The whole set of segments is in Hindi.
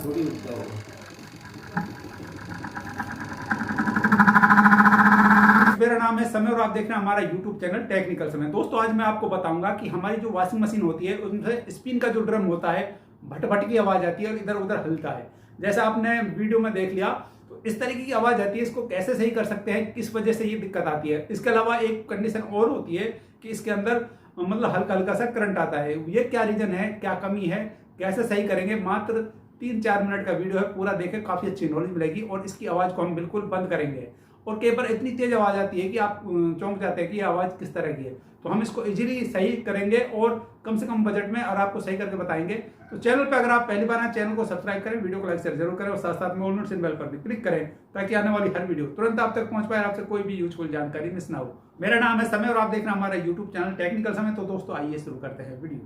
थोड़ी उठता होगा। मेरा नाम है समय और आप देख रहे हैं हमारा YouTube चैनल टेक्निकल समय। दोस्तों आज मैं आपको बताऊंगा कि हमारी जो वॉशिंग मशीन होती है उसमें स्पिन का जो ड्रम होता है भट की आवाज आती है और इधर उधर हिलता है। जैसा आपने वीडियो में देख लिया तो इस तरीके की आवाज आती है। इसको कैसे सही कर सकते हैं, किस वजह से ये दिक्कत आती है। इसके अलावा एक कंडीशन और होती है कि इसके अंदर मतलब हल्का हल्का सा करंट आता है। ये क्या रीजन है, क्या कमी है, कैसे सही करेंगे, मात्र 3-4 मिनट का वीडियो है, पूरा देखें, काफी अच्छी नॉलेज मिलेगी। और इसकी आवाज को हम बिल्कुल बंद करेंगे। और कई बार इतनी तेज आवाज आती है कि आप चौंक जाते हैं कि ये आवाज किस तरह की है। तो हम इसको इजीली सही करेंगे और कम से कम बजट में और आपको सही करके बताएंगे। तो चैनल पे अगर आप पहली बार आए चैनल को सब्सक्राइब करें, वीडियो को लाइक शेयर जरूर करें और साथ साथ में ऑल नोटिफिकेशन बेल पर भी क्लिक करें ताकि आने वाली हर वीडियो तुरंत आप तक पहुंच पाए, आपसे कोई भी यूजफुल जानकारी मिस ना हो। मेरा नाम है समय और आप देख रहे हैं हमारा यूट्यूब चैनल टेक्निकल समय। तो दोस्तों आइए शुरू करते हैं वीडियो।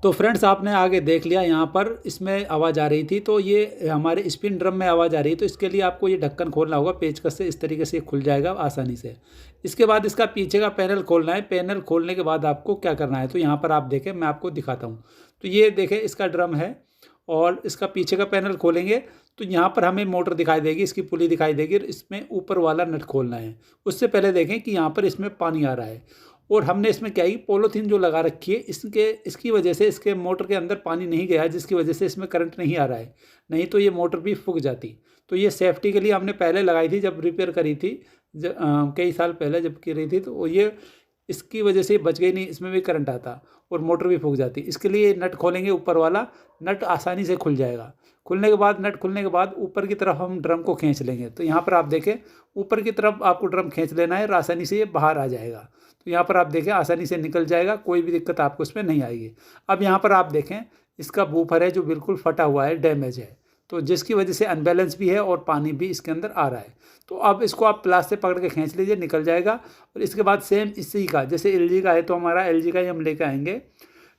तो फ्रेंड्स आपने आगे देख लिया, यहाँ पर इसमें आवाज़ आ रही थी तो ये हमारे स्पिन ड्रम में आवाज़ आ रही है। तो इसके लिए आपको ये ढक्कन खोलना होगा पेचकस से, इस तरीके से खुल जाएगा आसानी से। इसके बाद इसका पीछे का पैनल खोलना है। पैनल खोलने के बाद आपको क्या करना है, तो यहाँ पर आप देखें, मैं आपको दिखाता हूँ। तो ये देखें इसका ड्रम है और इसका पीछे का पैनल खोलेंगे तो यहाँ पर हमें मोटर दिखाई देगी, इसकी पुली दिखाई देगी। इसमें ऊपर वाला नट खोलना है। उससे पहले देखें कि यहाँ पर इसमें पानी आ रहा है और हमने इसमें क्या है, पॉलीथीन जो लगा रखी है इसकी वजह से इसके मोटर के अंदर पानी नहीं गया है, जिसकी वजह से इसमें करंट नहीं आ रहा है। नहीं तो ये मोटर भी फूक जाती। तो ये सेफ्टी के लिए हमने पहले लगाई थी जब रिपेयर करी थी, कई साल पहले जब की रही थी। तो ये इसकी वजह से बच गई, नहीं इसमें भी करंट आता और मोटर भी फूक जाती। इसके लिए नट खोलेंगे, ऊपर वाला नट आसानी से खुल जाएगा। खुलने के बाद नट खुलने के बाद ऊपर की तरफ हम ड्रम को खींच लेंगे। तो यहाँ पर आप देखें ऊपर की तरफ आपको ड्रम खींच लेना है और आसानी से ये बाहर आ जाएगा। तो यहाँ पर आप देखें आसानी से निकल जाएगा, कोई भी दिक्कत आपको इसमें नहीं आएगी। अब यहाँ पर आप देखें इसका बूफर है जो बिल्कुल फटा हुआ है, डैमेज है, तो जिसकी वजह से अनबैलेंस भी है और पानी भी इसके अंदर आ रहा है। तो अब इसको आप प्लास से पकड़ के खींच लीजिए, निकल जाएगा। और इसके बाद सेम इसी का, जैसे एलजी का है तो हमारा एलजी का ही हम लेकर आएंगे।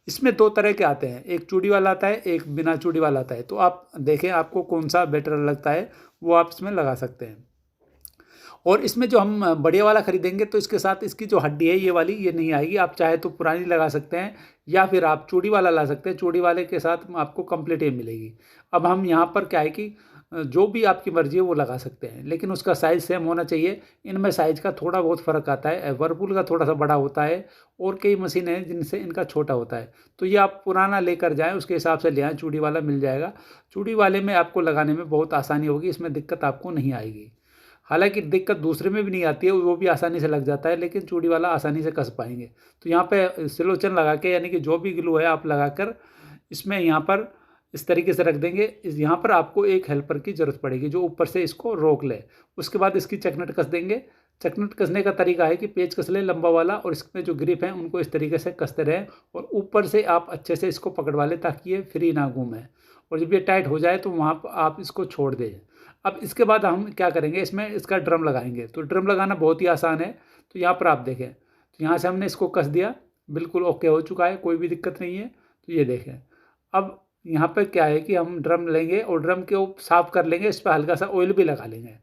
इसमें 2 तरह के आते हैं, एक चूड़ी वाला आता है, एक बिना चूड़ी वाला आता है। तो आप देखें आपको कौन सा बेटर लगता है वो आप इसमें लगा सकते हैं। और इसमें जो हम बढ़िया वाला खरीदेंगे तो इसके साथ इसकी जो हड्डी है ये वाली, ये नहीं आएगी। आप चाहे तो पुरानी लगा सकते हैं या फिर आप चूड़ी वाला ला सकते हैं। चूड़ी वाले के साथ आपको कंप्लीट ये मिलेगी। अब हम यहाँ पर क्या है कि जो भी आपकी मर्जी है वो लगा सकते हैं, लेकिन उसका साइज़ सेम होना चाहिए। इनमें साइज़ का थोड़ा बहुत फ़र्क आता है। वर्लपूल का थोड़ा सा बड़ा होता है और कई मशीनें हैं जिनसे इनका छोटा होता है। तो ये आप पुराना लेकर जाएँ, उसके हिसाब से ले आएँ, चूड़ी वाला मिल जाएगा। चूड़ी वाले में आपको लगाने में बहुत आसानी होगी, इसमें दिक्कत आपको नहीं आएगी। हालांकि दिक्कत दूसरे में भी नहीं आती है, वो भी आसानी से लग जाता है, लेकिन चूड़ी वाला आसानी से कस पाएंगे। तो यहाँ पे सिलोचन लगा के, यानी कि जो भी ग्लू है आप लगाकर इसमें यहाँ पर इस तरीके से रख देंगे। यहाँ पर आपको एक हेल्पर की ज़रूरत पड़ेगी जो ऊपर से इसको रोक ले। उसके बाद इसकी चकनट कस देंगे। चकनट कसने का तरीका है कि पेच कस ले लंबा वाला और इसमें जो ग्रिप है उनको इस तरीके से कसते रहें और ऊपर से आप अच्छे से इसको पकड़वा लें ताकि ये फ्री ना घूमे। और जब ये टाइट हो जाए तो वहाँ पर आप इसको छोड़ दें। अब इसके बाद हम क्या करेंगे, इसमें इसका ड्रम लगाएंगे। तो ड्रम लगाना बहुत ही आसान है। तो यहाँ पर आप देखें, तो यहाँ से हमने इसको कस दिया, बिल्कुल ओके हो चुका है, कोई भी दिक्कत नहीं है। तो ये देखें, अब यहाँ पर क्या है कि हम ड्रम लेंगे और ड्रम के साफ़ कर लेंगे, इस पर हल्का सा ऑयल भी लगा लेंगे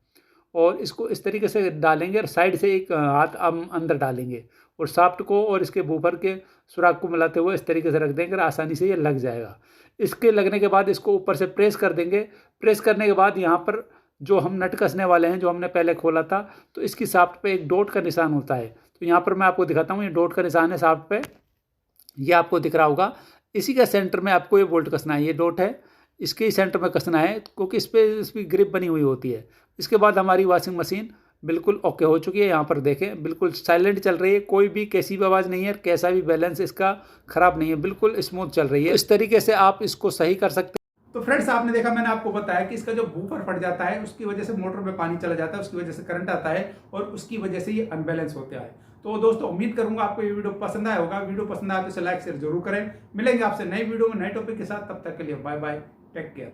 और इसको इस तरीके से डालेंगे और साइड से एक हाथ हम अंदर डालेंगे और शाफ्ट को और इसके बूफर के सुराख को मिलाते हुए इस तरीके से रख देंगे और आसानी से ये लग जाएगा। इसके लगने के बाद इसको ऊपर से प्रेस कर देंगे। प्रेस करने के बाद यहाँ पर जो हम नट कसने वाले हैं, जो हमने पहले खोला था, तो इसकी शाफ्ट पे एक डॉट का निशान होता है। तो यहाँ पर मैं आपको दिखाता हूँ, ये डॉट का निशान है शाफ्ट पे, ये आपको दिख रहा होगा। इसी का सेंटर में आपको ये बोल्ट कसना है, ये डॉट है, इसके ही सेंटर में कसना है क्योंकि इस पर इसकी ग्रिप बनी हुई होती है। इसके बाद हमारी वॉशिंग मशीन बिल्कुल ओके हो चुकी है। यहाँ पर देखें बिल्कुल साइलेंट चल रही है, कोई भी कैसी भी आवाज़ नहीं है, कैसा भी बैलेंस इसका ख़राब नहीं है, बिल्कुल स्मूथ चल रही है। इस तरीके से आप इसको सही कर सकते हैं। तो फ्रेंड्स आपने देखा, मैंने आपको बताया कि इसका जो बूफर फट जाता है उसकी वजह से मोटर में पानी चला जाता है, उसकी वजह से करंट आता है और उसकी वजह से ये अनबैलेंस होता है। तो दोस्तों उम्मीद करूंगा आपको ये वीडियो पसंद आया होगा। वीडियो पसंद आया तो इसे लाइक शेयर जरूर करें। मिलेंगे आपसे नई वीडियो में नए टॉपिक के साथ, तब तक के लिए बाय बाय, टेक केयर।